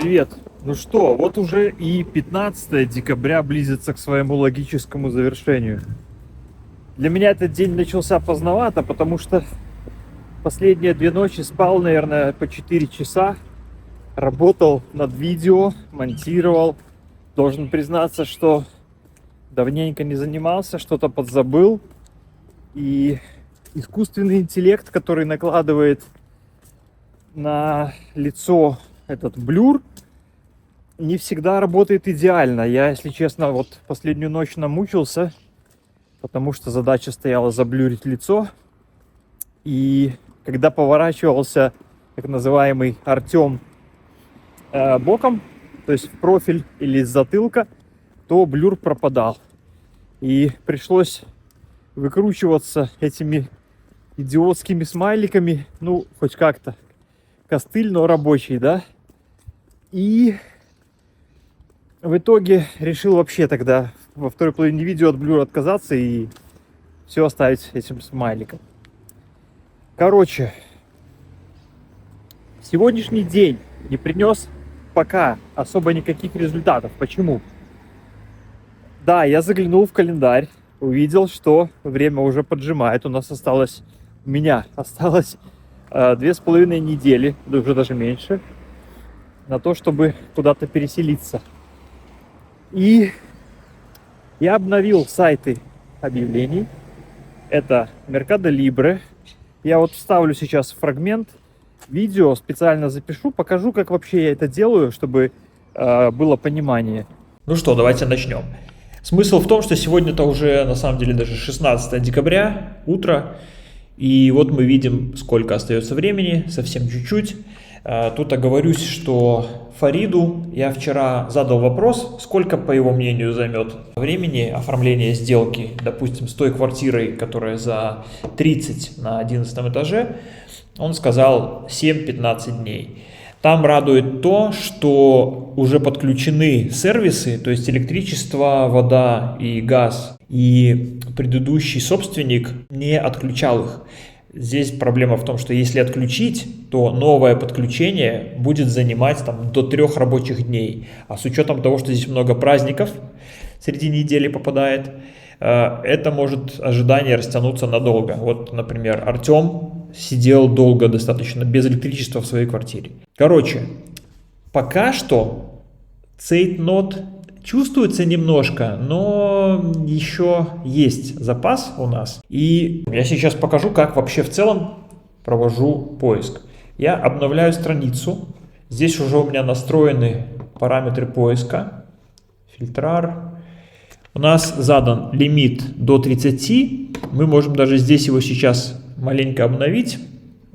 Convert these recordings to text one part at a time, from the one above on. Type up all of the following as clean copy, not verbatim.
Привет! Ну что, вот уже и 15 декабря близится к своему логическому завершению. Для меня этот день начался поздновато, потому что последние 2 ночи спал, наверное, по 4 часа. Работал над видео, монтировал. Должен признаться, что давненько не занимался, что-то подзабыл. И искусственный интеллект, который накладывает на лицо этот блюр, не всегда работает идеально. Я, если честно, вот последнюю ночь намучился, потому что задача стояла заблюрить лицо. И когда поворачивался так называемый Артем боком, то есть в профиль или с затылка, то блюр пропадал. И пришлось выкручиваться этими идиотскими смайликами, ну, хоть как-то. Костыль, но рабочий, да? И в итоге решил вообще тогда во второй половине видео от блюра отказаться и все оставить этим смайликом. Короче, сегодняшний день не принес пока особо никаких результатов. Почему? Да, я заглянул в календарь, увидел, что время уже поджимает. У меня осталось 2,5 недели, уже даже меньше, на то, чтобы куда-то переселиться. И я обновил сайты объявлений. Это Mercado Libre. Я вот вставлю сейчас фрагмент видео, специально запишу, покажу, как вообще я это делаю, чтобы было понимание. Ну что, давайте начнем. Смысл в том, что сегодня-то уже на самом деле даже 16 декабря, утро. И вот мы видим, сколько остается времени, совсем чуть-чуть. Тут оговорюсь, что Фариду я вчера задал вопрос, сколько, по его мнению, займет времени оформление сделки, допустим, с той квартирой, которая за 30 на 11 этаже. Он сказал 7-15 дней. Там радует то, что уже подключены сервисы, то есть электричество, вода и газ, и предыдущий собственник не отключал их. Здесь проблема в том, что если отключить, то новое подключение будет занимать до 3 рабочих дней. А с учетом того, что здесь много праздников среди недели попадает, это может ожидание растянуться надолго. Вот, например, Артем сидел долго достаточно без электричества в своей квартире. Короче, пока что цейтнот чувствуется немножко, но еще есть запас у нас. И я сейчас покажу, как вообще в целом провожу поиск. Я обновляю страницу. Здесь уже у меня настроены параметры поиска. Фильтрар. У нас задан лимит до 30. Мы можем даже здесь его сейчас маленько обновить.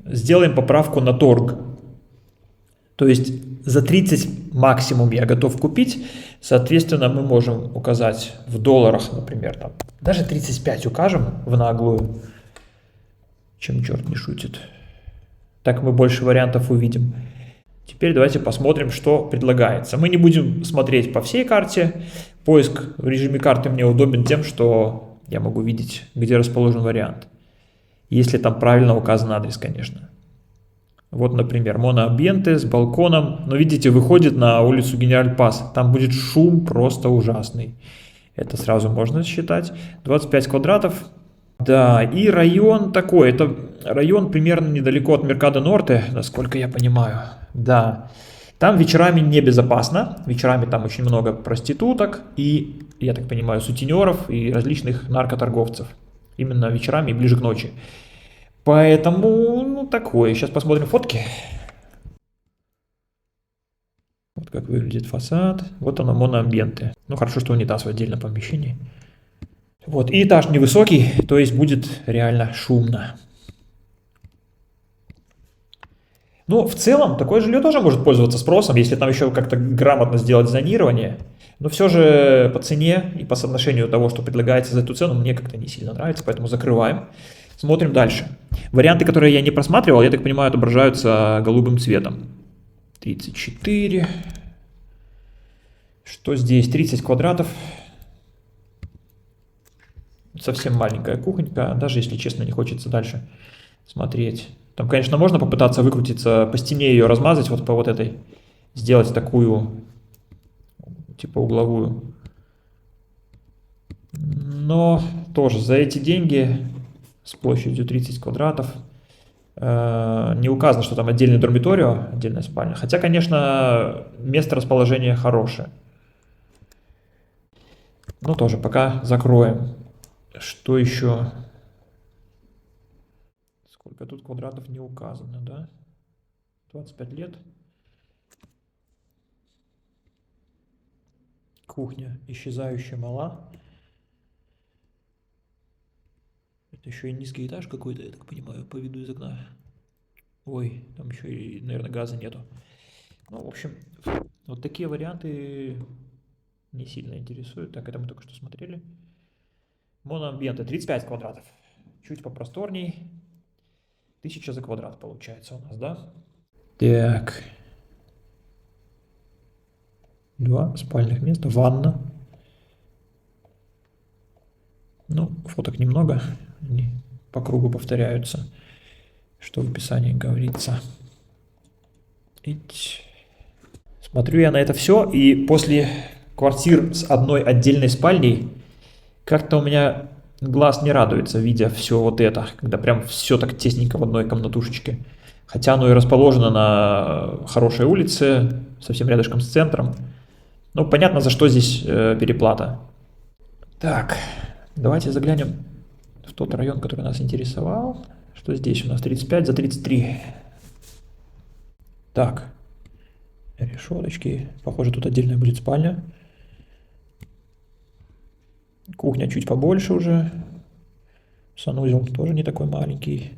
Сделаем поправку на торг. То есть за 30 максимум я готов купить. Соответственно, мы можем указать в долларах, например, даже 35 укажем в наглую, чем черт не шутит. Так мы больше вариантов увидим. Теперь давайте посмотрим, что предлагается. Мы не будем смотреть по всей карте. Поиск в режиме карты мне удобен тем, что я могу видеть, где расположен вариант. Если там правильно указан адрес, конечно. Вот, например, моноамбиенте с балконом. Но видите, выходит на улицу Генераль Пас. Там будет шум просто ужасный. Это сразу можно считать. 25 квадратов. Да, и район такой. Это район примерно недалеко от Меркадо Норте, насколько я понимаю. Да. Там вечерами небезопасно. Вечерами там очень много проституток и, я так понимаю, сутенеров и различных наркоторговцев. Именно вечерами и ближе к ночи. Поэтому, такое. Сейчас посмотрим фотки. Вот как выглядит фасад. Вот оно, моноамбиенте. Хорошо, что унитаз в отдельном помещении. Вот, и этаж невысокий, то есть будет реально шумно. В целом, такое жилье тоже может пользоваться спросом, если там еще как-то грамотно сделать зонирование. Но все же по цене и по соотношению того, что предлагается за эту цену, мне как-то не сильно нравится, поэтому закрываем. Смотрим дальше. Варианты, которые я не просматривал, я так понимаю, отображаются голубым цветом. 34. Что здесь? 30 квадратов. Совсем маленькая кухонька, даже если честно не хочется дальше смотреть. Там, конечно, можно попытаться выкрутиться, по стене ее размазать вот по вот этой сделать такую, типа угловую. Но тоже за эти деньги с площадью 30 квадратов не указано, что там отдельный dormitorio, отдельная спальня. Хотя, конечно, место расположения хорошее. Но тоже пока закроем. Что еще? Сколько тут квадратов не указано, да? 25 лет. Кухня исчезающая мала. Это еще и низкий этаж какой-то, я так понимаю, по виду из окна. Ой, там еще и, наверное, газа нету. Ну, в общем, вот такие варианты не сильно интересуют. Так, это мы только что смотрели. Моноамбиенты 35 квадратов. Чуть попросторней. 1000 за квадрат получается у нас, да? Так. 2 спальных места, ванна. Ну, фоток немного, они по кругу повторяются, что в описании говорится. Смотрю я на это все, и после квартир с одной отдельной спальней как-то у меня глаз не радуется, видя все вот это, когда прям все так тесненько в одной комнатушечке. Хотя оно и расположено на хорошей улице, совсем рядышком с центром. Ну, понятно, за что здесь переплата. Так, давайте заглянем в тот район, который нас интересовал. Что здесь у нас? 35 за 33. Так, решеточки. Похоже, тут отдельная будет спальня. Кухня чуть побольше уже. Санузел тоже не такой маленький.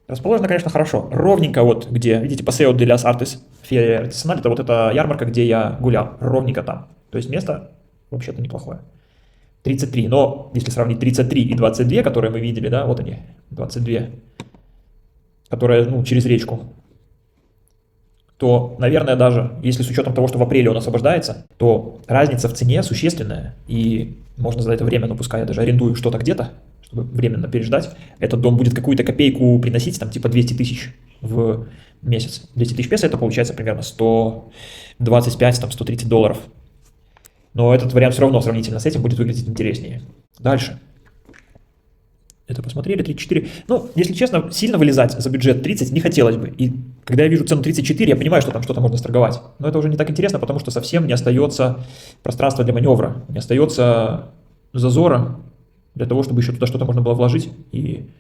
Расположено, конечно, хорошо. Ровненько вот где, видите, Paseo de las Artes, Feria Artesanal, это вот эта ярмарка, где я гулял. Ровненько там. То есть место вообще-то неплохое. 33, но если сравнить 33 и 22, которые мы видели, да, вот они, 22, которые, ну, через речку, то, наверное, даже, если с учетом того, что в апреле он освобождается, то разница в цене существенная, и можно за это время, ну, пускай я даже арендую что-то где-то, чтобы временно переждать, этот дом будет какую-то копейку приносить, там, типа 200 тысяч в месяц. 200 тысяч песо, это получается примерно 125, там, 130 долларов. Но этот вариант все равно сравнительно с этим будет выглядеть интереснее. Дальше. Это посмотрели, 34. Ну, если честно, сильно вылезать за бюджет 30 не хотелось бы. И когда я вижу цену 34, я понимаю, что там что-то можно сторговать. Но это уже не так интересно, потому что совсем не остается пространства для маневра. Не остается зазора для того, чтобы еще туда что-то можно было вложить и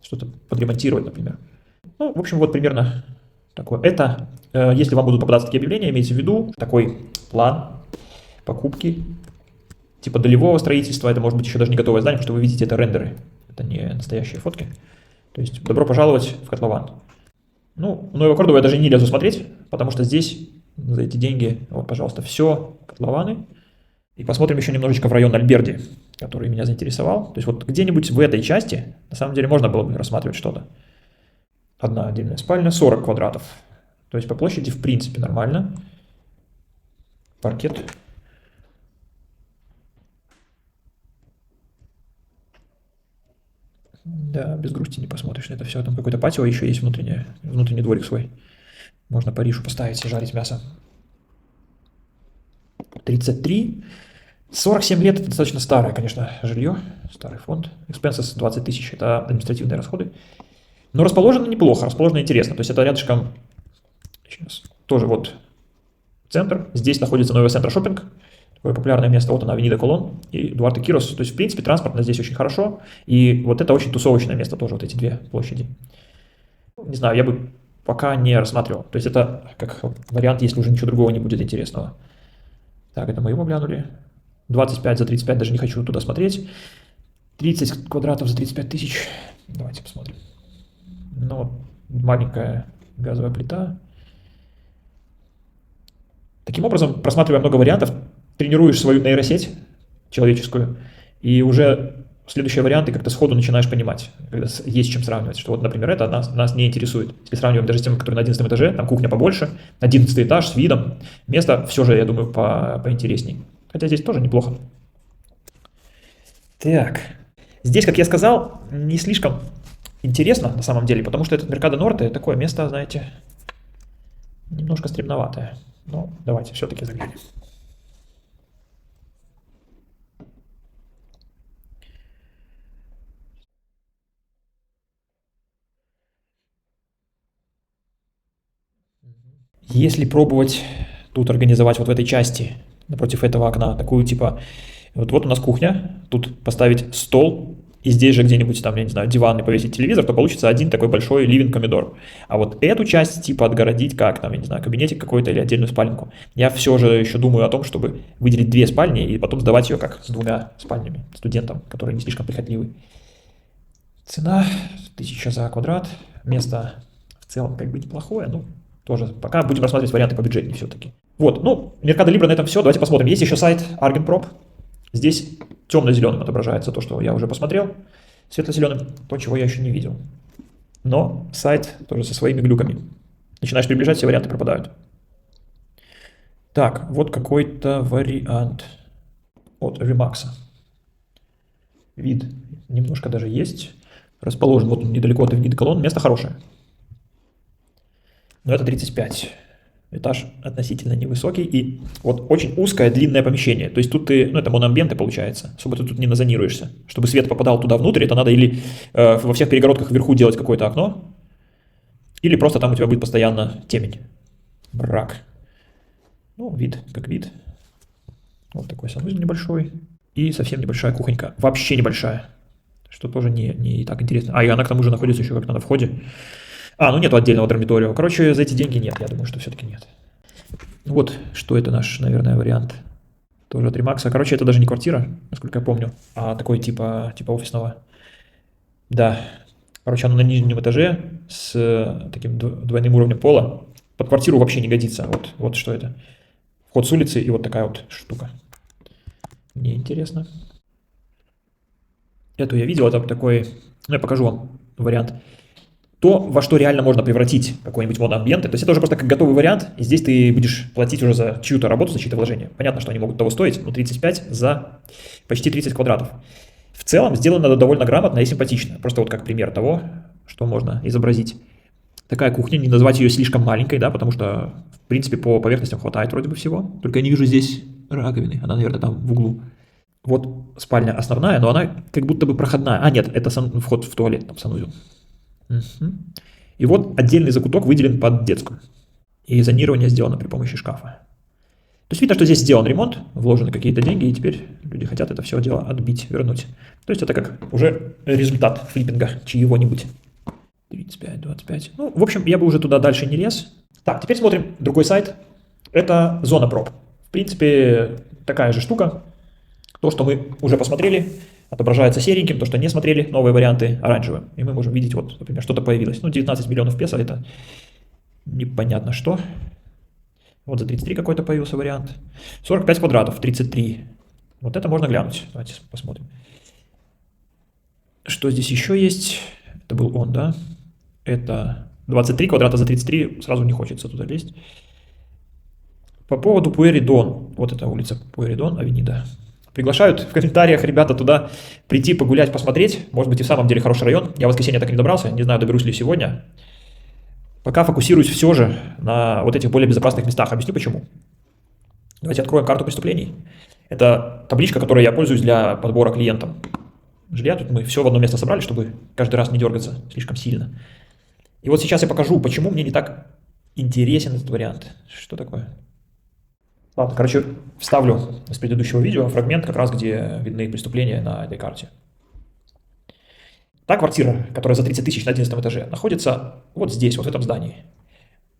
что-то подремонтировать, например. Ну, в общем, вот примерно такое. Это, если вам будут попадаться такие объявления, имейте в виду такой план покупки, типа долевого строительства, это может быть еще даже не готовое здание, потому что вы видите, это рендеры, это не настоящие фотки. То есть добро пожаловать в котлован. Ну, Новую Кордову я даже не лезу смотреть, потому что здесь за эти деньги, вот, пожалуйста, все котлованы. И посмотрим еще немножечко в район Альберди, который меня заинтересовал. То есть вот где-нибудь в этой части, на самом деле, можно было бы рассматривать что-то. Одна отдельная спальня, 40 квадратов. То есть по площади, в принципе, нормально. Паркет. Да, без грусти не посмотришь на это все. Там какое-то патио еще есть внутренний дворик свой. Можно по ришу поставить и жарить мясо. 33. 47 лет, это достаточно старое, конечно, жилье. Старый фонд. Expenses 20 тысяч, это административные расходы. Но расположено неплохо, расположено интересно. То есть это рядышком, сейчас, тоже вот центр. Здесь находится новый центр шоппинг. Такое популярное место, вот она, Авенида Колон и Дуарте Кирос. То есть, в принципе, транспортно здесь очень хорошо. И вот это очень тусовочное место тоже, вот эти две площади. Не знаю, я бы пока не рассматривал. То есть это как вариант, если уже ничего другого не будет интересного. Так, это мы его глянули. 25 за 35, даже не хочу туда смотреть. 30 квадратов за 35 тысяч. Давайте посмотрим. Ну, маленькая газовая плита. Таким образом, просматривая много вариантов, тренируешь свою нейросеть человеческую, и уже следующие варианты как-то сходу начинаешь понимать, когда есть чем сравнивать, что вот, например, это нас не интересует. Если сравниваем даже с тем, который на 11 этаже, там кухня побольше, 11 этаж с видом, место все же, я думаю, поинтересней. Хотя здесь тоже неплохо. Так, здесь, как я сказал, не слишком интересно на самом деле, потому что этот Меркадо Норте такое место, знаете, Немножко стремноватая. Но давайте все-таки заглянем. Если пробовать тут организовать вот в этой части, напротив этого окна, такую типа, вот у нас кухня, тут поставить стол, и здесь же где-нибудь там, я не знаю, диван и повесить телевизор, то получится один такой большой living-комедор. А вот эту часть типа отгородить как там, я не знаю, кабинетик какой-то или отдельную спальню. Я все же еще думаю о том, чтобы выделить 2 спальни и потом сдавать ее как с 2 спальнями студентам, которые не слишком прихотливы. Цена 1000 за квадрат, место в целом как бы неплохое, ну тоже пока будем рассматривать варианты побюджетнее все-таки. Вот, ну, Mercado Libre на этом все. Давайте посмотрим. Есть еще сайт Argenprop. Здесь темно-зеленым отображается то, что я уже посмотрел. Светло-зеленым то, чего я еще не видел. Но сайт тоже со своими глюками. Начинаешь приближать, все варианты пропадают. Так, вот какой-то вариант от Remax. Вид немножко даже есть. Расположен вот недалеко от Авениды Колонн. Место хорошее. Но это 35. Этаж относительно невысокий и вот очень узкое длинное помещение. То есть тут ты, ну это моноамбиенты получается, особо ты тут не назонируешься. Чтобы свет попадал туда внутрь, это надо или во всех перегородках вверху делать какое-то окно, или просто там у тебя будет постоянно темень. Брак. Ну, вид как вид. Вот такой санузел небольшой. И совсем небольшая кухонька. Вообще небольшая. Что тоже не так интересно. А, и она к тому же находится еще как-то на входе. А, ну нету отдельного dormitorio. Короче, за эти деньги нет, я думаю, что все-таки нет. Вот, что это наш, наверное, вариант. Тоже от Remax. Короче, это даже не квартира, насколько я помню, а такой типа офисного. Да. Короче, оно на нижнем этаже с таким двойным уровнем пола. Под квартиру вообще не годится. Вот что это. Вход с улицы и вот такая вот штука. Мне интересно. Эту я видел, это такой... Ну, я покажу вам вариант. То, во что реально можно превратить какой-нибудь моноамбиент. То есть это уже просто как готовый вариант, и здесь ты будешь платить уже за чью-то работу, за чьи-то вложения. Понятно, что они могут того стоить, но 35 за почти 30 квадратов. В целом сделано довольно грамотно и симпатично. Просто вот как пример того, что можно изобразить. Такая кухня, не назвать ее слишком маленькой, да, потому что, в принципе, по поверхностям хватает вроде бы всего. Только я не вижу здесь раковины, она, наверное, там в углу. Вот спальня основная, но она как будто бы проходная. А, нет, это вход в туалет, там санузел. Угу. И вот отдельный закуток выделен под детскую. И зонирование сделано при помощи шкафа. То есть видно, что здесь сделан ремонт, вложены какие-то деньги, и теперь люди хотят это все дело отбить, вернуть. То есть это как уже результат флиппинга чьего-нибудь. 35, 25. Ну, в общем, я бы уже туда дальше не лез. Так, теперь смотрим другой сайт. Это зона проб. В принципе, такая же штука. То, что мы уже посмотрели, отображается сереньким, то, что не смотрели, новые варианты оранжевым. И мы можем видеть, вот, например, что-то появилось. Ну, 19 миллионов песо, это непонятно что. Вот за 33 какой-то появился вариант. 45 квадратов, 33. Вот это можно глянуть. Давайте посмотрим. Что здесь еще есть? Это был он, да? Это 23 квадрата за 33, сразу не хочется туда лезть. По поводу Пуэридон. Вот эта улица Пуэридон, авенида. Приглашают в комментариях ребята туда прийти, погулять, посмотреть. Может быть и в самом деле хороший район. Я в воскресенье так и не добрался, не знаю, доберусь ли сегодня. Пока фокусируюсь все же на вот этих более безопасных местах. Объясню почему. Давайте откроем карту преступлений. Это табличка, которой я пользуюсь для подбора клиентам. Жилья тут мы все в одно место собрали, чтобы каждый раз не дергаться слишком сильно. И вот сейчас я покажу, почему мне не так интересен этот вариант. Что такое? Ладно, короче, вставлю с предыдущего видео фрагмент, как раз где видны преступления на этой карте. Та квартира, которая за 30 тысяч на 11 этаже, находится вот здесь, вот в этом здании.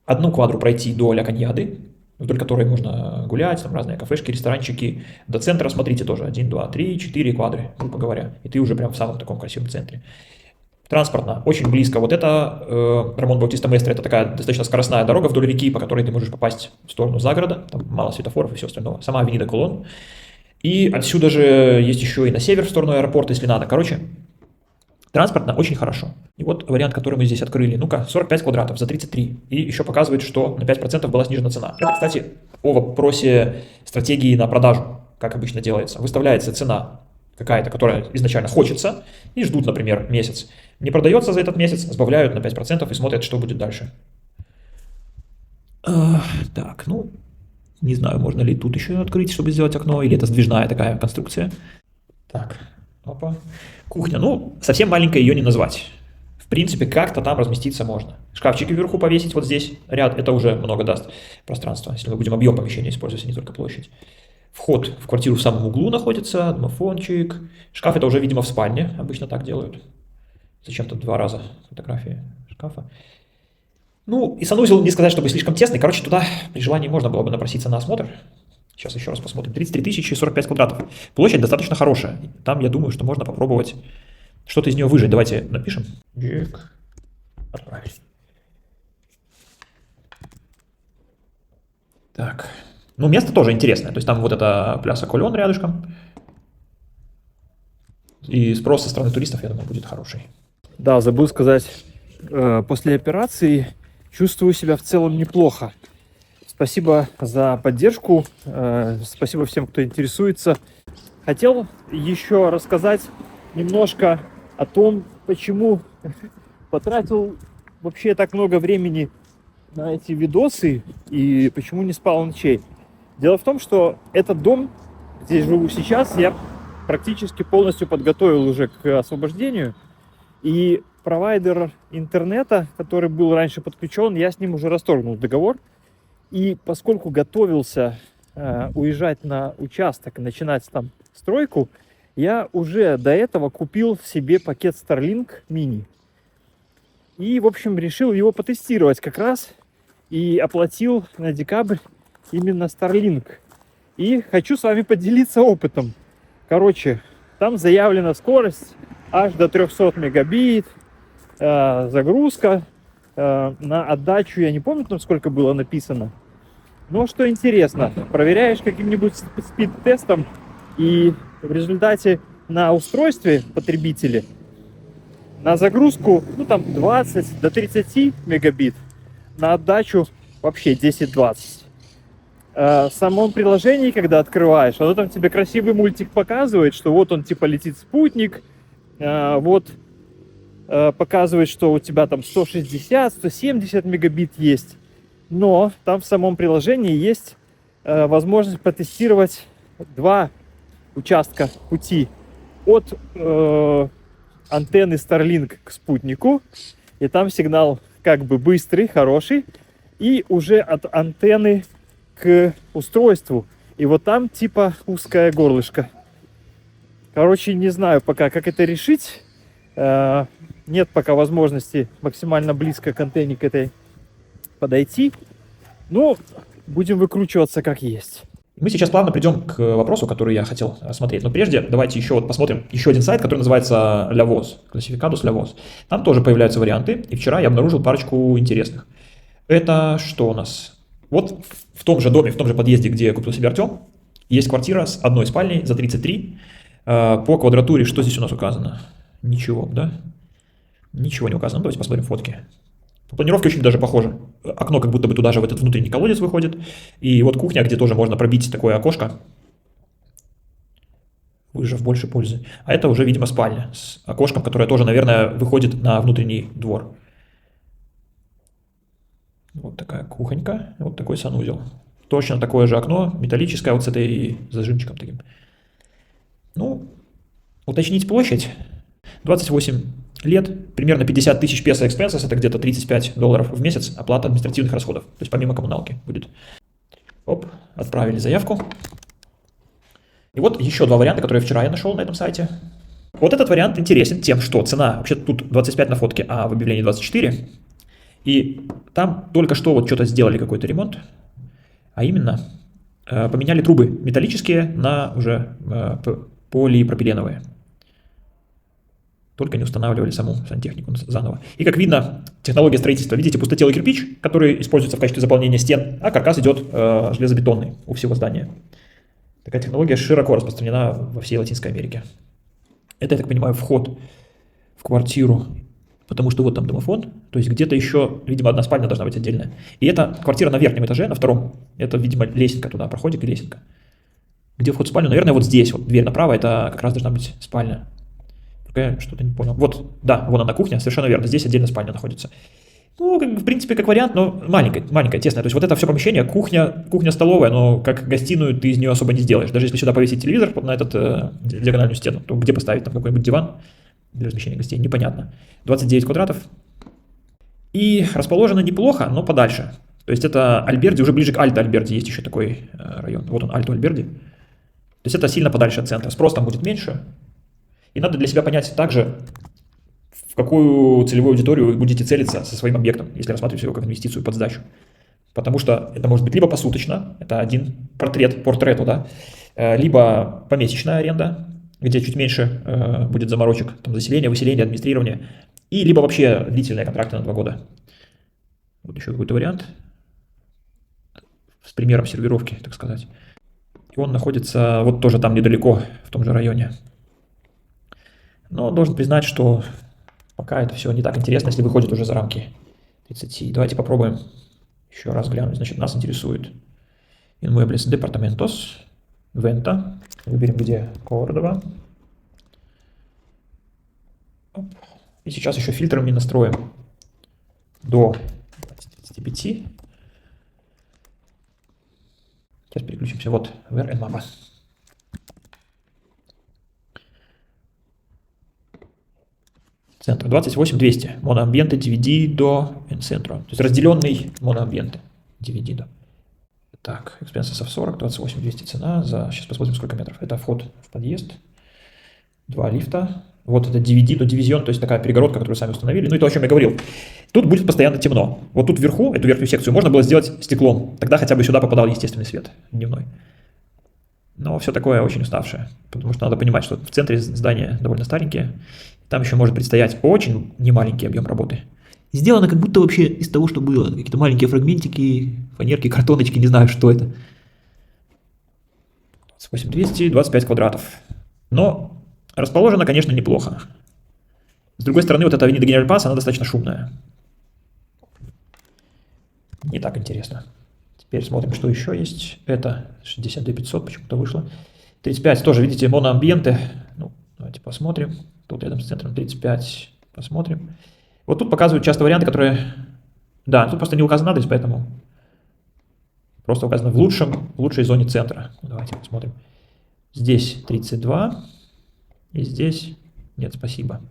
Одну квадру пройти до Ля Каньяды, вдоль которой можно гулять, там разные кафешки, ресторанчики. До центра, смотрите, тоже 1, 2, 3, 4 квадры, грубо говоря. И ты уже прям в самом таком красивом центре. Транспортно, очень близко. Вот это Рамон Баутиста Местро, это такая достаточно скоростная дорога вдоль реки, по которой ты можешь попасть в сторону загорода. Там мало светофоров и все остальное. Сама авенида Колонн. И отсюда же есть еще и на север в сторону аэропорта, если надо. Короче, транспортно очень хорошо. И вот вариант, который мы здесь открыли. Ну-ка, 45 квадратов за 33. И еще показывает, что на 5% была снижена цена. Это, кстати, о вопросе стратегии на продажу, как обычно делается. Выставляется цена какая-то, которая изначально хочется, и ждут, например, месяц. Не продается за этот месяц, сбавляют на 5% и смотрят, что будет дальше. Так, ну, не знаю, можно ли тут еще открыть, чтобы сделать окно, или это сдвижная такая конструкция. Так, опа. Кухня, ну, совсем маленькой ее не назвать. В принципе, как-то там разместиться можно. Шкафчики вверху повесить вот здесь, ряд, это уже много даст пространства, если мы будем объем помещения использовать, а не только площадь. Вход в квартиру в самом углу находится, домофончик. Шкаф это уже, видимо, в спальне, обычно так делают. Зачем-то 2 раза фотографии шкафа. Ну, и санузел, не сказать, чтобы слишком тесный. Короче, туда при желании можно было бы напроситься на осмотр. Сейчас еще раз посмотрим. 33 тысячи 45 квадратов. Площадь достаточно хорошая. Там, я думаю, что можно попробовать что-то из нее выжать. Давайте напишем. Отправить. Так. Ну, место тоже интересное. То есть там вот это пляса Колен рядышком. И спрос со стороны туристов, я думаю, будет хороший. Да, забыл сказать, после операции чувствую себя в целом неплохо. Спасибо за поддержку, спасибо всем, кто интересуется. Хотел еще рассказать немножко о том, почему потратил вообще так много времени на эти видосы и почему не спал ночей. Дело в том, что этот дом, где я живу сейчас, я практически полностью подготовил уже к освобождению. И провайдер интернета, который был раньше подключен, я с ним уже расторгнул договор. И поскольку готовился уезжать на участок и начинать там стройку, я уже до этого купил себе пакет Starlink Mini. И, в общем, решил его потестировать как раз. И оплатил на декабрь именно Starlink. И хочу с вами поделиться опытом. Короче, там заявлена скорость аж до 300 мегабит, загрузка на отдачу, я не помню, там сколько было написано. Но что интересно, проверяешь каким-нибудь спид-тестом, и в результате на устройстве потребителя на загрузку, ну там 20 до 30 мегабит, на отдачу вообще 10-20. В самом приложении, когда открываешь, оно там тебе красивый мультик показывает, что вот он типа летит спутник, вот показывает, что у тебя там 160-170 мегабит есть. Но там в самом приложении есть возможность протестировать 2 участка пути от антенны Starlink к спутнику. И там сигнал как бы быстрый, хороший. И уже от антенны к устройству. И вот там типа узкое горлышко. Короче, не знаю пока, как это решить. Нет пока возможности максимально близко к антенне к этой подойти. Но будем выкручиваться как есть. Мы сейчас плавно придем к вопросу, который я хотел рассмотреть. Но прежде давайте еще вот посмотрим еще один сайт, который называется Lavvoz, классификатус Lavvoz. Там тоже появляются варианты, и вчера я обнаружил парочку интересных. Это что у нас? Вот в том же доме, в том же подъезде, где купил себе Артем, есть квартира с одной спальней за 33. По квадратуре что здесь у нас указано? Ничего, да? Ничего не указано. Давайте посмотрим фотки. По планировке очень даже похоже. Окно как будто бы туда же в этот внутренний колодец выходит. И вот кухня, где тоже можно пробить такое окошко, выжав больше пользы. А это уже, видимо, спальня с окошком, которое тоже, наверное, выходит на внутренний двор. Вот такая кухонька, вот такой санузел. Точно такое же окно, металлическое, вот с этой зажимчиком таким. Ну, уточнить площадь. 28 лет, примерно 50 тысяч песо экспенсов, это где-то $35 в месяц оплата административных расходов. То есть помимо коммуналки будет. Оп, отправили заявку. И вот еще 2 варианта, которые вчера я нашел на этом сайте. Вот этот вариант интересен тем, что цена, вообще тут 25 на фотке, а в объявлении 24. И там только что вот что-то сделали, какой-то ремонт. А именно, поменяли трубы металлические на уже полипропиленовые. Только не устанавливали саму сантехнику заново. И как видно, технология строительства, видите, пустотелый кирпич, который используется в качестве заполнения стен, а каркас идет железобетонный у всего здания. Такая технология широко распространена во всей Латинской Америке. Это, я так понимаю, вход в квартиру, потому что вот там домофон, то есть где-то еще, видимо, одна спальня должна быть отдельная. И это квартира на верхнем этаже, на втором. Это, видимо, лесенка туда, проходик и лесенка. Где вход в спальню? Наверное, вот здесь, вот дверь направо, это как раз должна быть спальня. Я что-то не понял. Вот, да, вон она кухня, совершенно верно. Здесь отдельно спальня находится. Ну, в принципе, как вариант, но маленькая, тесная. То есть вот это все помещение, кухня-столовая, но как гостиную ты из нее особо не сделаешь. Даже если сюда повесить телевизор вот на этот диагональную стену, то где поставить там какой-нибудь диван для размещения гостей, непонятно. 29 квадратов. И расположено неплохо, но подальше. То есть это Альберди, уже ближе к Альто Альберди есть еще такой район. Вот он, Альто Альберди. То есть это сильно подальше от центра. Спрос там будет меньше. И надо для себя понять также, в какую целевую аудиторию вы будете целиться со своим объектом, если рассматривать его как инвестицию под сдачу. Потому что это может быть либо посуточно, это один портрету, да, либо помесячная аренда, где чуть меньше будет заморочек, там заселение, выселение, администрирование, и либо вообще длительные контракты на 2 года. Вот еще какой-то вариант с примером сервировки, так сказать. И он находится вот тоже там недалеко, в том же районе. Но должен признать, что пока это все не так интересно, если выходит уже за рамки 30. Давайте попробуем еще раз глянуть. Значит, нас интересует Inmuebles Departamentos, Venta. Выберем, где Кордова. И сейчас еще фильтрами настроим до 35. Сейчас переключимся вот в RN-Mapa. Центр 28200. Моноамбиенты Dividido en Centro. То есть разделенный моноамбиенты Dividido. Так, экспенсов 40, 28200 цена за... Сейчас посмотрим, сколько метров. Это вход в подъезд. 2 лифта. Вот это Dividido, дивизион, то есть такая перегородка, которую сами установили. Ну и то, о чем я говорил. Тут будет постоянно темно. Вот тут вверху, эту верхнюю секцию, можно было сделать стеклом. Тогда хотя бы сюда попадал естественный свет дневной. Но все такое очень уставшее. Потому что надо понимать, что в центре здания довольно старенькие. Там еще может предстоять очень немаленький объем работы. Сделано как будто вообще из того, что было. Какие-то маленькие фрагментики, фанерки, картоночки, не знаю, что это. 28200, 25 квадратов. Но расположено, конечно, неплохо. С другой стороны, вот эта авенida Генераль Пас, она достаточно шумная. Не так интересно. Теперь смотрим, что еще есть. Это 62500 почему-то вышло. 35 тоже, видите, моноамбиенты. Ну, давайте посмотрим. Тут рядом с центром 35. Посмотрим. Вот тут показывают часто варианты, которые... Да, тут просто не указан адрес, поэтому просто указано в лучшей зоне центра. Давайте посмотрим. Здесь 32. И здесь... Нет, спасибо.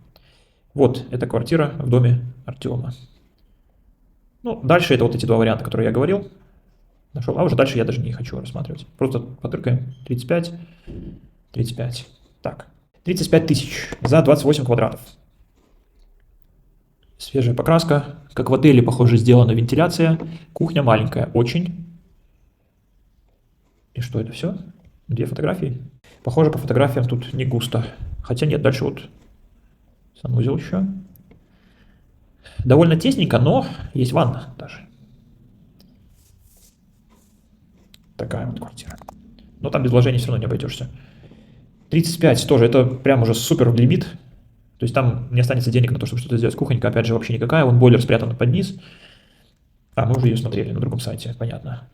Вот, это квартира в доме Артема. Ну, дальше это вот эти два варианта, которые я говорил. Нашел. А уже дальше я даже не хочу рассматривать. Просто потыркаем. 35. 35. Так. 35 тысяч за 28 квадратов. Свежая покраска. Как в отеле, похоже, сделана вентиляция. Кухня маленькая. Очень. И что это все? 2 фотографии. Похоже, по фотографиям тут не густо. Хотя нет, дальше вот санузел еще. Довольно тесненько, но есть ванна даже. Такая вот квартира. Но там без вложений все равно не обойдешься. 35 тоже, это прям уже супер лимит. То есть там не останется денег на то, чтобы что-то сделать. Кухонька, опять же, вообще никакая. Вон бойлер спрятан под низ. А, мы уже ее смотрели на другом сайте, понятно.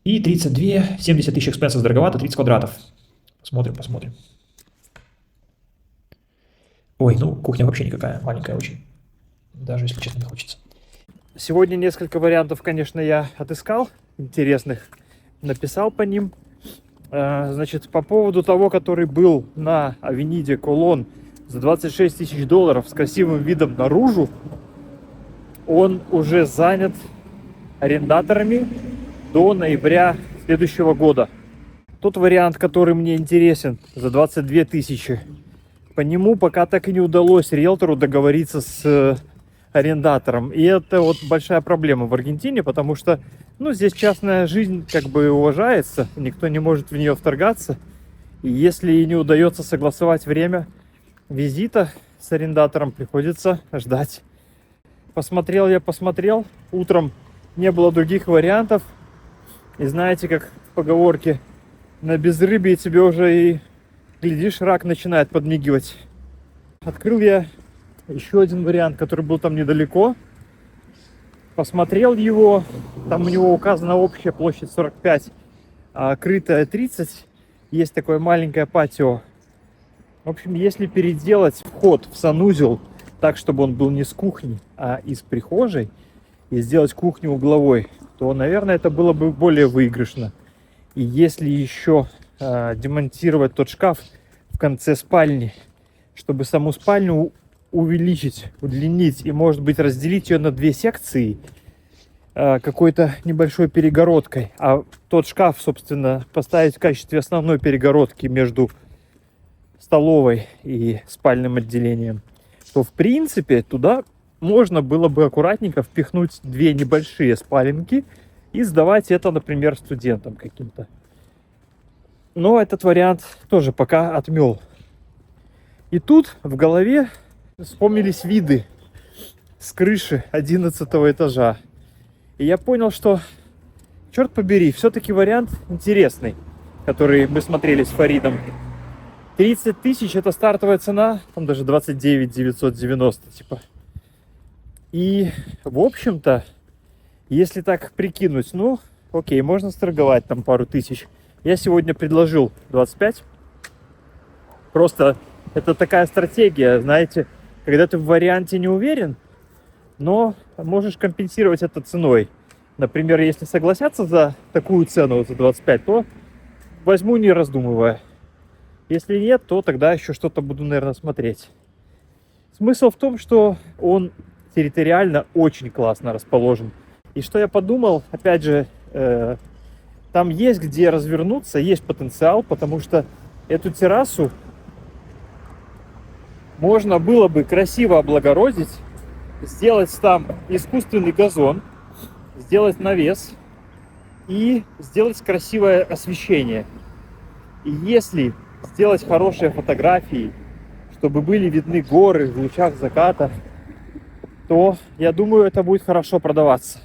И 32, 70 тысяч экспенсов дороговато, 30 квадратов. Посмотрим. Ой, ну кухня вообще никакая, маленькая очень. Даже если честно не хочется. Сегодня несколько вариантов, конечно, я отыскал интересных. Написал по ним. Значит, по поводу того, который был на авениде Колон за 26 тысяч долларов с красивым видом наружу, он уже занят арендаторами до ноября следующего года. Тот вариант, который мне интересен, за 22 тысячи, по нему пока так и не удалось риэлтору договориться с арендатором. И это вот большая проблема в Аргентине, потому что, ну, здесь частная жизнь как бы уважается, никто не может в нее вторгаться. И если не удается согласовать время визита с арендатором, приходится ждать. Посмотрел, утром не было других вариантов. И знаете, как в поговорке, на безрыбье тебе уже и, глядишь, рак начинает подмигивать. Открыл я еще один вариант, который был там недалеко. Посмотрел его, там у него указана общая площадь 45, а крытая 30. Есть такое маленькое патио. В общем, если переделать вход в санузел, так, чтобы он был не с кухни, а из прихожей, и сделать кухню угловой, то, наверное, это было бы более выигрышно. И если еще демонтировать тот шкаф в конце спальни, чтобы саму спальню увеличить, удлинить и, может быть, разделить ее на две секции какой-то небольшой перегородкой, а тот шкаф, собственно, поставить в качестве основной перегородки между столовой и спальным отделением, то, в принципе, туда можно было бы аккуратненько впихнуть две небольшие спаленки и сдавать это, например, студентам каким-то. Но этот вариант тоже пока отмел. И тут в голове вспомнились виды с крыши 11-го этажа. И я понял, что, черт побери, все-таки вариант интересный, который мы смотрели с Фаридом. 30 тысяч это стартовая цена, там даже 29 990 типа. И, в общем-то, если так прикинуть, ну, окей, можно сторговать там пару тысяч. Я сегодня предложил 25. Просто это такая стратегия, знаете, когда ты в варианте не уверен, но можешь компенсировать это ценой. Например, если согласятся за такую цену, за 25, то возьму, не раздумывая. Если нет, то тогда еще что-то буду, наверное, смотреть. Смысл в том, что он территориально очень классно расположен. И что я подумал, опять же, там есть где развернуться, есть потенциал, потому что эту террасу можно было бы красиво облагородить, сделать там искусственный газон, сделать навес и сделать красивое освещение. И если сделать хорошие фотографии, чтобы были видны горы в лучах заката, то, я думаю, это будет хорошо продаваться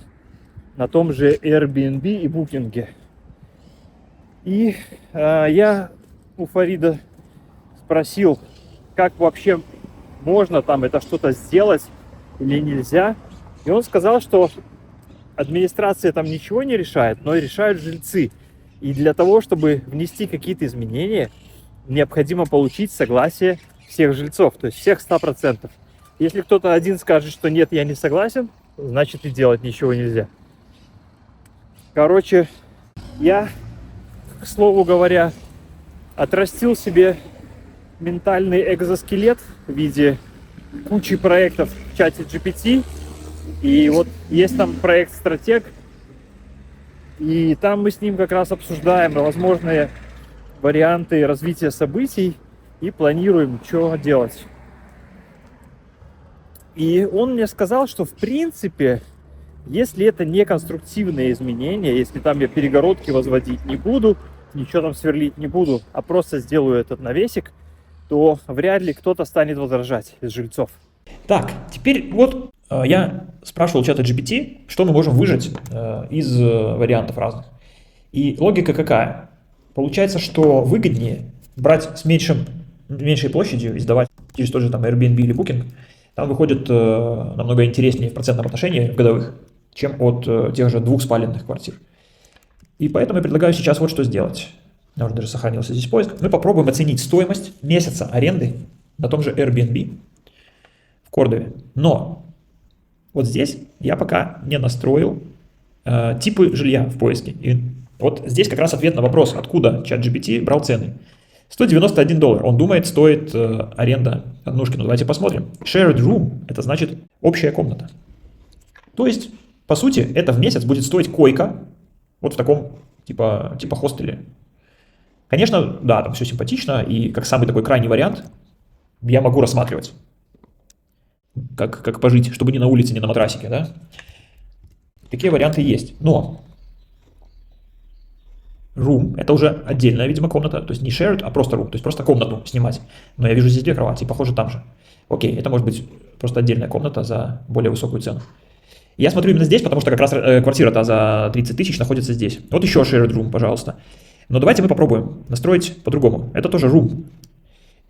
на том же Airbnb и Booking. И я у Фарида спросил, как вообще можно там это что-то сделать или нельзя. И он сказал, что администрация там ничего не решает, но решают жильцы. И для того, чтобы внести какие-то изменения, необходимо получить согласие всех жильцов, то есть всех 100%. Если кто-то один скажет, что нет, я не согласен, значит и делать ничего нельзя. Короче, я, к слову говоря, отрастил себе ментальный экзоскелет в виде кучи проектов в чате GPT. И вот есть там проект «Стратег», и там мы с ним как раз обсуждаем возможные варианты развития событий и планируем, что делать. И он мне сказал, что в принципе, если это не конструктивные изменения, если там я перегородки возводить не буду, ничего там сверлить не буду, а просто сделаю этот навесик, то вряд ли кто-то станет возражать из жильцов. Так, теперь вот я спрашивал чата GPT, что мы можем выжать из вариантов разных. И логика какая? Получается, что выгоднее брать с меньшей площадью и сдавать через тот же там Airbnb или Booking. Там выходит намного интереснее в процентном отношении годовых, чем от тех же двухспаленных квартир. И поэтому я предлагаю сейчас вот что сделать. У меня уже даже сохранился здесь поиск. Мы попробуем оценить стоимость месяца аренды на том же Airbnb в Кордове. Но вот здесь я пока не настроил типы жилья в поиске. И вот здесь как раз ответ на вопрос, откуда ChatGPT брал цены. $191. Он думает, стоит аренда однушки. Ну, давайте посмотрим. Shared room – это значит общая комната. То есть, по сути, это в месяц будет стоить койка вот в таком типа хостеле. Конечно, да, там все симпатично, и как самый такой крайний вариант я могу рассматривать. Как пожить, чтобы не на улице, не на матрасике, да? Такие варианты есть. Но room – это уже отдельная, видимо, комната, то есть не shared, а просто room, то есть просто комнату снимать. Но я вижу здесь две кровати, похоже, там же. Окей, это может быть просто отдельная комната за более высокую цену. Я смотрю именно здесь, потому что как раз квартира-то за 30 тысяч находится здесь. Вот еще shared room, пожалуйста. Но давайте мы попробуем настроить по-другому. Это тоже room.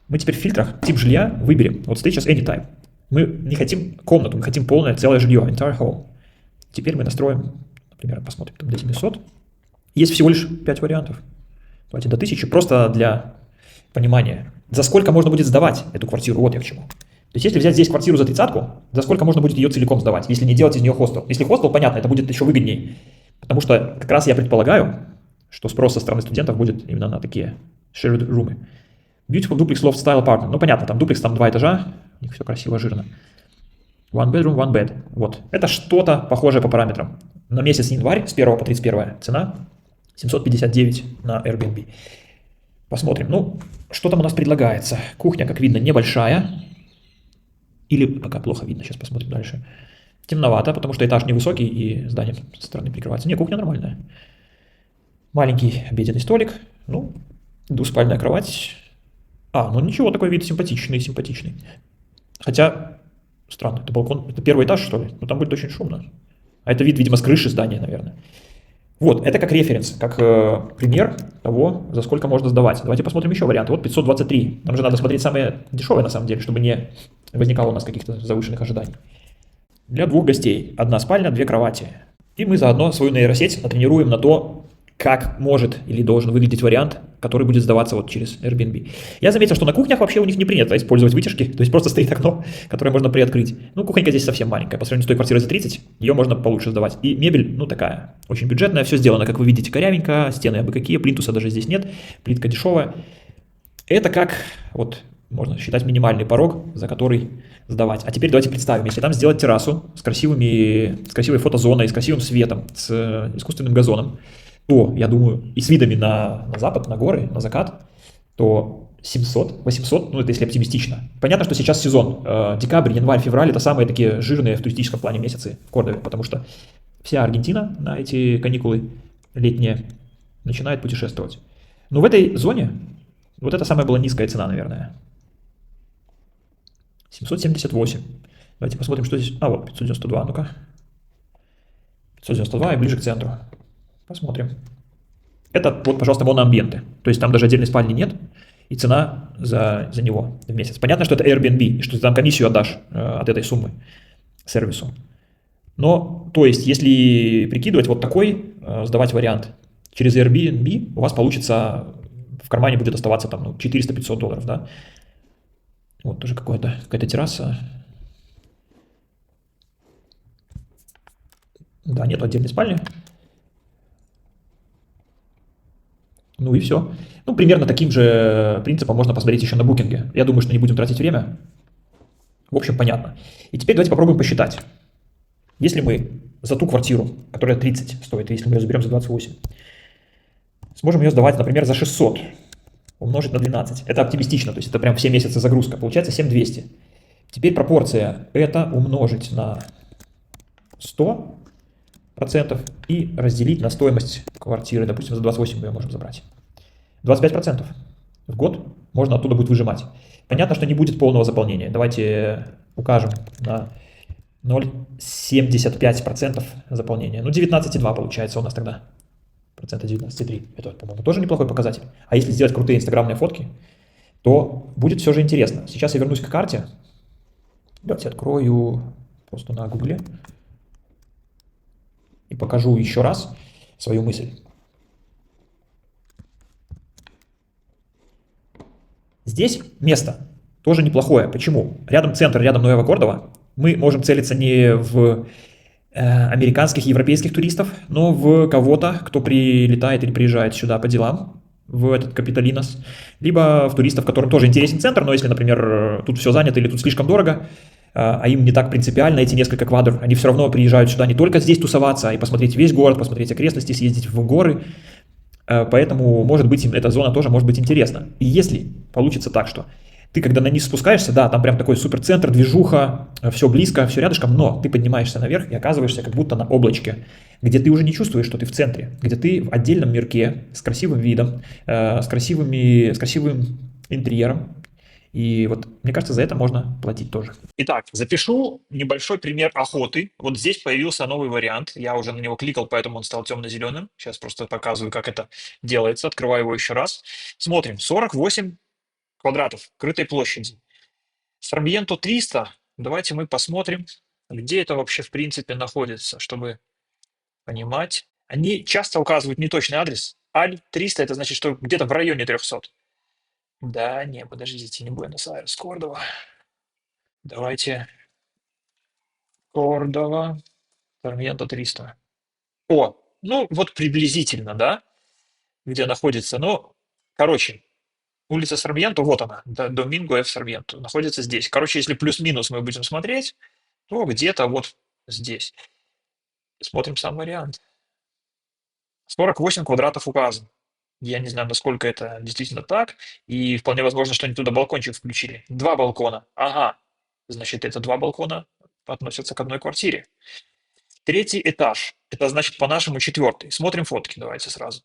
Мы теперь в фильтрах тип жилья выберем. Вот стоит сейчас anytime. Мы не хотим комнату, мы хотим полное целое жилье, entire home. Теперь мы настроим, например, посмотрим там до 700. Есть всего лишь 5 вариантов. Давайте до 1000, просто для понимания. За сколько можно будет сдавать эту квартиру, вот я к чему. То есть, если взять здесь квартиру за 30-ку, за сколько можно будет ее целиком сдавать, если не делать из нее хостел? Если хостел, понятно, это будет еще выгоднее. Потому что как раз я предполагаю, что спрос со стороны студентов будет именно на такие shared румы. Beautiful duplex loft style apartment. Ну, понятно, там дуплекс, там 2 этажа, у них все красиво, жирно. One bedroom, one bed. Вот. Это что-то похожее по параметрам. На месяц январь с 1 по 31 цена 759 на Airbnb. Посмотрим. Ну, что там у нас предлагается. Кухня, как видно, небольшая. Или пока плохо видно, сейчас посмотрим дальше. Темновато, потому что этаж невысокий и здание со стороны прикрывается. Не, кухня нормальная. Маленький обеденный столик. Ну, двуспальная кровать. Ну ничего, такой вид симпатичный, симпатичный. Хотя, странно, это балкон, это первый этаж, что ли? Ну, там будет очень шумно. А это вид, видимо, с крыши здания, наверное. Вот, это как референс, как пример того, за сколько можно сдавать. Давайте посмотрим еще варианты. Вот 523. Нам же надо смотреть самые дешевые, на самом деле, чтобы не возникало у нас каких-то завышенных ожиданий. Для 2 гостей. 1 спальня, 2 кровати. И мы заодно свою нейросеть натренируем на то, как может или должен выглядеть вариант, который будет сдаваться вот через Airbnb. Я заметил, что на кухнях вообще у них не принято использовать вытяжки, то есть просто стоит окно, которое можно приоткрыть. Ну, кухонька здесь совсем маленькая, по сравнению с той квартирой за 30, ее можно получше сдавать. И мебель, ну, такая, очень бюджетная, все сделано, как вы видите, корявенько, стены абы какие, плинтуса даже здесь нет, плитка дешевая. Это как, вот, можно считать минимальный порог, за который сдавать. А теперь давайте представим, если там сделать террасу с красивой фотозоной, с красивым светом, с искусственным газоном, то, я думаю, и с видами на запад, на горы, на закат, то 700, 800, ну это если оптимистично. Понятно, что сейчас сезон, декабрь, январь, февраль, это самые такие жирные в туристическом плане месяцы в Кордове, потому что вся Аргентина на эти каникулы летние начинает путешествовать. Но в этой зоне, вот это самая была низкая цена, наверное. 778. Давайте посмотрим, что здесь. Вот, 592, ну-ка. 592 и ближе к центру. Посмотрим. Это вот, пожалуйста, моноамбиенты. То есть там даже отдельной спальни нет, и цена за него в месяц. Понятно, что это Airbnb, и что ты там комиссию отдашь от этой суммы сервису. Но, то есть, если прикидывать вот такой, сдавать вариант через Airbnb, у вас получится, в кармане будет оставаться там 400-500 долларов, да. Вот тоже какая-то терраса. Да, нету отдельной спальни. Ну и все. Ну, примерно таким же принципом можно посмотреть еще на букинге. Я думаю, что не будем тратить время. В общем, понятно. И теперь давайте попробуем посчитать. Если мы за ту квартиру, которая 30 стоит, если мы ее заберем за 28, сможем ее сдавать, например, за 600, умножить на 12. Это оптимистично, то есть это прям все месяцы загрузка. Получается 7200. Теперь пропорция это умножить на 100% и разделить на стоимость квартиры. Допустим, за 28 мы ее можем забрать. 25% в год можно оттуда будет выжимать. Понятно, что не будет полного заполнения. Давайте укажем на 0,75% заполнения. Ну, 19,2 получается у нас тогда. Процента 19,3. Это, по-моему, тоже неплохой показатель. А если сделать крутые инстаграмные фотки, то будет все же интересно. Сейчас я вернусь к карте. Давайте открою просто на гугле и покажу еще раз свою мысль. Здесь место тоже неплохое. Почему? Рядом центр, рядом Нуэво Кордова. Мы можем целиться не в американских и европейских туристов, но в кого-то, кто прилетает или приезжает сюда по делам, в этот Капитолинос, либо в туристов, которым тоже интересен центр, но если, например, тут все занято или тут слишком дорого, а им не так принципиально эти несколько квадр, они все равно приезжают сюда не только здесь тусоваться, а и посмотреть весь город, посмотреть окрестности, съездить в горы, поэтому, может быть, им эта зона тоже может быть интересна. И если получится так, что ты когда на низ спускаешься, да, там прям такой суперцентр, движуха, все близко, все рядышком, но ты поднимаешься наверх и оказываешься как будто на облачке, где ты уже не чувствуешь, что ты в центре, где ты в отдельном мирке с красивым видом, с красивым интерьером. И вот, мне кажется, за это можно платить тоже. Итак, запишу небольшой пример охоты. Вот здесь появился новый вариант. Я уже на него кликал, поэтому он стал темно-зеленым. Сейчас просто показываю, как это делается. Открываю его еще раз. Смотрим. 48 квадратов крытой площади. Сармьенто 300. Давайте мы посмотрим, где это вообще в принципе находится, чтобы понимать. Они часто указывают неточный адрес. Аль 300 это значит, что где-то в районе 300. Да, не, подождите, не Буэнос-Айрес, Кордова. Давайте. Кордова. Сармьенто 300. О, ну вот приблизительно, да, где находится. Ну, короче, улица Сармьенто, вот она, Доминго Ф. Сармьенто, находится здесь. Короче, если плюс-минус мы будем смотреть, то где-то вот здесь. Смотрим сам вариант. 48 квадратов указан. Я не знаю, насколько это действительно так. И вполне возможно, что они туда балкончик включили. 2 балкона. Ага. Значит, это 2 балкона относятся к одной квартире. Третий этаж. Это значит по-нашему четвертый. Смотрим фотки давайте сразу.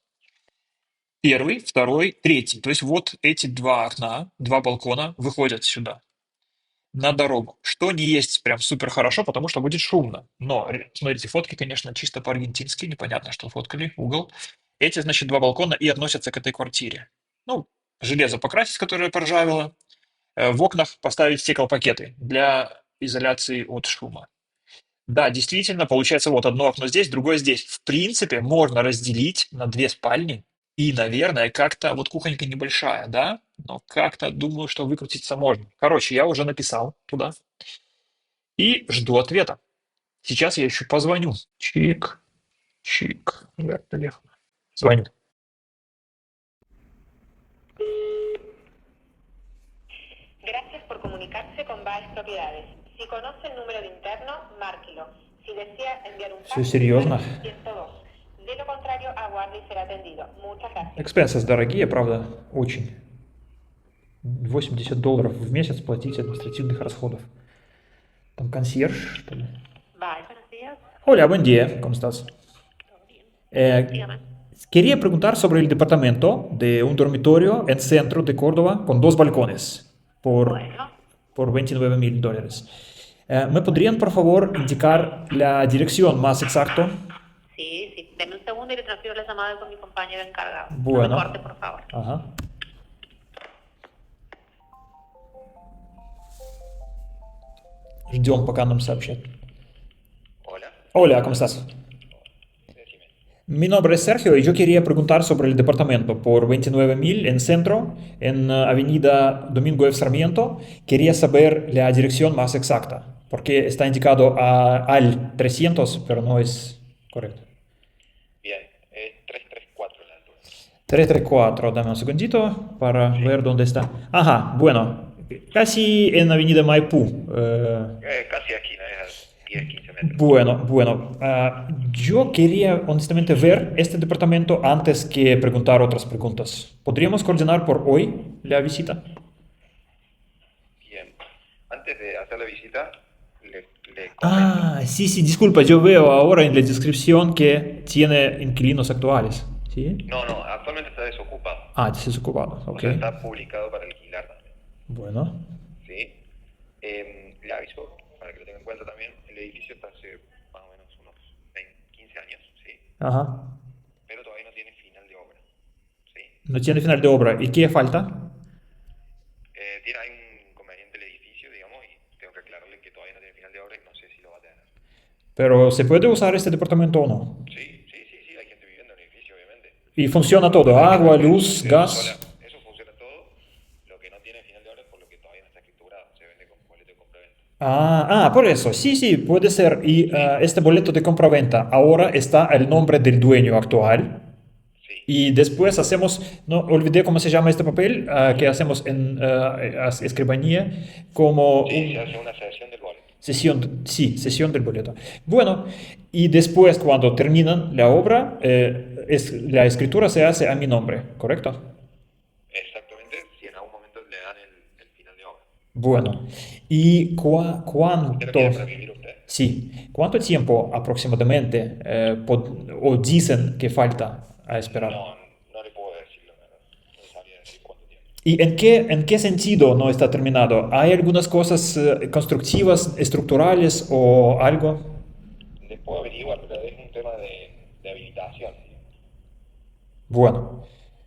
Первый, второй, третий. То есть вот эти 2 окна, 2 балкона выходят сюда, на дорогу. Что не есть прям супер хорошо, потому что будет шумно. Но, смотрите, фотки, конечно, чисто по-аргентински. Непонятно, что фоткали, угол. Эти, значит, 2 балкона и относятся к этой квартире. Ну, железо покрасить, которое поржавело. В окнах поставить стеклопакеты для изоляции от шума. Да, действительно, получается, вот одно окно здесь, другое здесь. В принципе, можно разделить на 2 спальни. И, наверное, как-то, вот кухонька небольшая, да? Но как-то думаю, что выкрутиться можно. Короче, я уже написал туда и жду ответа. Сейчас я еще позвоню. Чик, чик. Телефон. Звоню. Gracias por comunicarse con Baez Propiedades. Si conoce el número de interno, márquelo. Si desea enviar un Все серьезно. 102. De lo contrario, aguarde y será atendido. Muchas gracias. Expenses дорогие, правда, очень. $80 в месяц платить административных расходов. Там консьерж, что ли? Baez, buenos días. Hola, buen día, ¿cómo estás? Dígame. Quería preguntar sobre el departamento de un dormitorio en centro de Córdoba con 2 balcones Bueno, por $29,000. ¿Me podrían, por favor, indicar la dirección más exacta? sí, sí. Deme un segundo y le transfiero la llamada con mi compañero encargado. Bueno. No me corte, por favor. Ага. Ждем, пока нам сообщат. Hola, Hola, ¿cómo estás? decime. Mi nombre es Sergio y yo quería preguntar sobre el departamento por 29,000 en centro, en Avenida Domingo F. Sarmiento. Quería saber la dirección más exacta, porque está indicado al 300, pero no es correcto. Bien, 334 en la altura. 334, dame un segundito para ver dónde está. Ajá, bueno, casi en Avenida Maipú. Casi aquí, ¿no? Es a 10-15 metros. Bueno, yo quería honestamente ver este departamento antes que preguntar otras preguntas. ¿Podríamos coordinar por hoy la visita? Bien, antes de hacer la visita, le comento. Ah, sí, disculpa, yo veo ahora en la descripción que tiene inquilinos actuales. ¿Sí? No, actualmente está desocupado. Ah, desocupado, O ok. sea, está publicado para alquilar también. Bueno, ¿Sí? Le aviso, para que lo tenga en cuenta también, el edificio está hace más o menos unos 15 años, ¿sí? ajá. Pero todavía no tiene final de obra, ¿sí? No tiene final de obra. ¿Y qué falta? Hay un inconveniente el edificio, digamos, y tengo que aclararle que todavía no tiene final de obra y no sé si lo va a tener. Pero ¿se puede usar este departamento o no? Sí, hay gente viviendo en el edificio, obviamente. Y funciona todo, agua, luz, Funciona gas. sola. Eso funciona todo. Lo que no tiene final de obra es por lo que todavía no está escriturado. Se vende con boleto de compraventa. Por eso, sí, puede ser. Y este boleto de compraventa ahora está el nombre del dueño actual. Sí. Y después hacemos, no olvidé cómo se llama este papel, que hacemos en escribanía, como Sí, se un- hace una sesión del boleto. sesión del boleto. Bueno, y después cuando terminan la obra, la escritura se hace a mi nombre, ¿correcto? Exactamente, si en algún momento le dan el final de obra. Bueno, ¿y ¿Usted lo cuánto? quiere para vivir usted? Sí, ¿cuánto tiempo aproximadamente o dicen que falta a esperar? No le puedo decir la verdad. No le sabría decir cuánto tiempo. ¿Y en qué sentido no está terminado? ¿Hay algunas cosas constructivas, estructurales o algo? Le puedo averiguar, pero es un tema de habilitación. Bueno,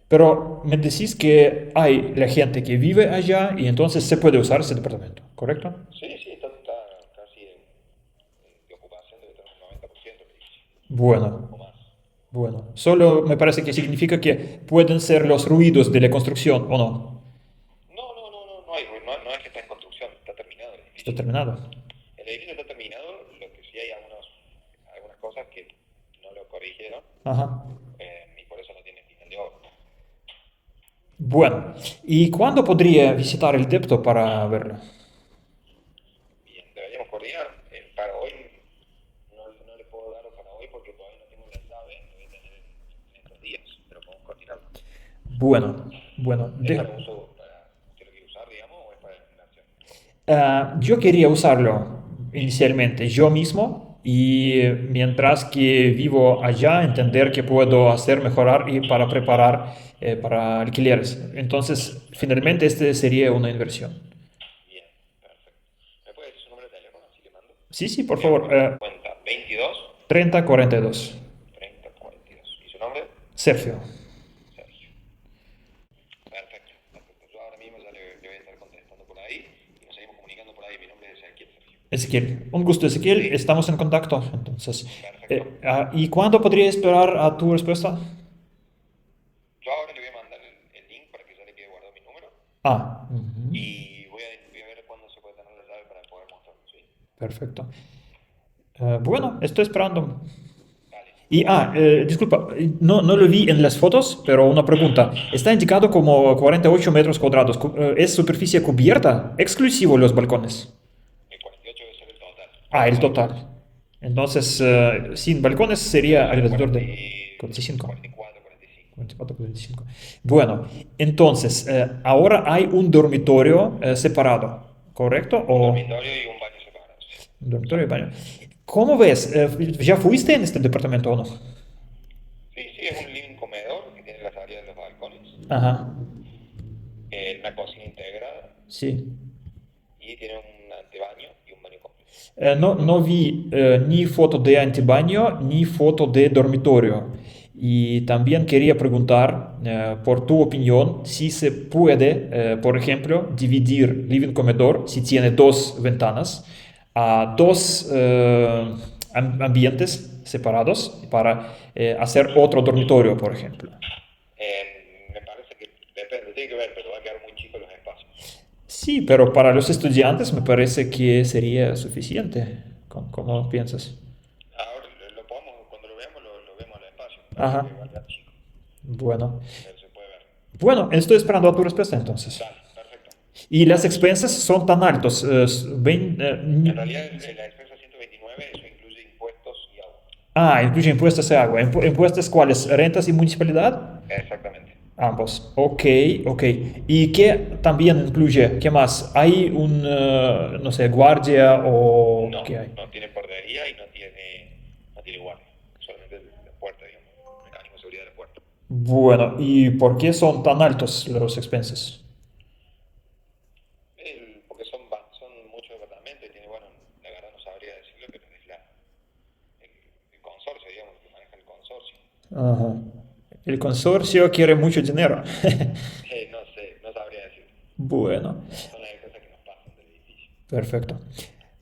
pero me decís que hay la gente que vive allá y entonces se puede usar ese departamento, ¿correcto? Sí, está casi de ocupación, debe tener un 90% el edificio, Bueno, o más. bueno. Solo me parece que significa que pueden ser los ruidos de la construcción, ¿o no? No hay ruido, no es que está en construcción, está terminado el edificio. Está terminado. El edificio está terminado, lo que sí hay algunas cosas que no lo corrigieron Ajá. y por eso no tiene final de obra. Bueno, ¿y cuándo podría visitar el depto para verlo? Bien, deberíamos coordinar. Para hoy no le puedo dar para hoy porque todavía no tengo la llave, lo voy a tener en estos días, pero podemos coordinarlo. Bueno, ¿Es para uso, que lo quiere usar, digamos, o es para inversión? yo quería usarlo inicialmente yo mismo y mientras que vivo allá entender qué puedo hacer, mejorar y para preparar para alquileres. Entonces, finalmente este sería una inversión. Bien, perfecto. ¿Me puede decir su número de teléfono? Así le mando. Sí, por favor. Cuenta 22 3042. 30 42. ¿Y su nombre? Sergio. Sergio. Perfecto. Yo ahora mismo ya le voy a estar contestando por ahí y nos seguimos comunicando por ahí. Mi nombre es Ezequiel, Sergio. Ezequiel, un gusto, Ezequiel. Estamos en contacto. Entonces, Perfecto. ¿y cuándo podría esperar a tu respuesta? Yo ahora le voy a mandar el link para que ya le quede guardado mi número Ujú. y voy a ver cuándo se puede tener la llave para poder mostrarlo. ¿Sí? Perfecto. Bueno, estoy esperando. Vale. Y, disculpa, no lo vi en las fotos, pero una pregunta. Está indicado como 48 metros cuadrados. ¿Es superficie cubierta? ¿Exclusivo los balcones? El 48 debe ser el total. El total. Entonces, sin balcones sería alrededor de 45. 44, 45. 44, 45. Bueno, entonces, ahora hay un dormitorio separado, ¿correcto? Un O dormitorio y un baño separados. Sí. un dormitorio y baño. ¿Cómo ves? ¿Ya fuiste en este departamento o no? Sí, es un living comedor que tiene la salida de los balcones, Ajá, una cocina integrada sí. y tiene un antebaño y un baño completo. No vi ni foto de antibaño ni foto de dormitorio. Y también quería preguntar, por tu opinión, si se puede, por ejemplo, dividir living comedor si tiene dos ventanas a dos ambientes separados para hacer otro dormitorio, por ejemplo. Me parece que depende, tiene que ver, pero va a quedar muy chico los espacios. Sí, pero para los estudiantes me parece que sería suficiente. ¿Cómo piensas? Ahora lo podemos, cuando lo veamos, lo vemos al espacio. Me Ajá. parece que va a quedar chico, Bueno. pero se puede ver. Bueno, estoy esperando a tu respuesta entonces. Dale, perfecto. Y las expensas son tan altos. En realidad, la expensa 129, eso incluye impuestos y agua. Incluye impuestos y agua. ¿Impuestos cuáles? ¿Rentas y municipalidad? Exactamente. Ambos. Ok. ¿Y qué también incluye? ¿Qué más? ¿Hay un, no sé, guardia o No, qué hay? no tiene portería y no tiene guardia. Solamente la puerta, digamos, mecanismo de seguridad de la puerta. Bueno, ¿y por qué son tan altos los expenses? Porque son muchos departamentos y tiene, bueno, la verdad no sabría decirlo, pero es el consorcio, digamos, que maneja el consorcio. Ajá. El consorcio quiere mucho dinero. No sé, no sabría decirlo. Bueno, Son las cosas que nos pasan del edificio. perfecto.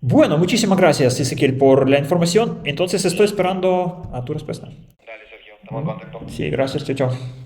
Bueno, muchísimas gracias, Ezequiel, por la información. Entonces estoy esperando a tu respuesta. Dale, Sergio, estamos en contacto. Sí, gracias, chao, chao.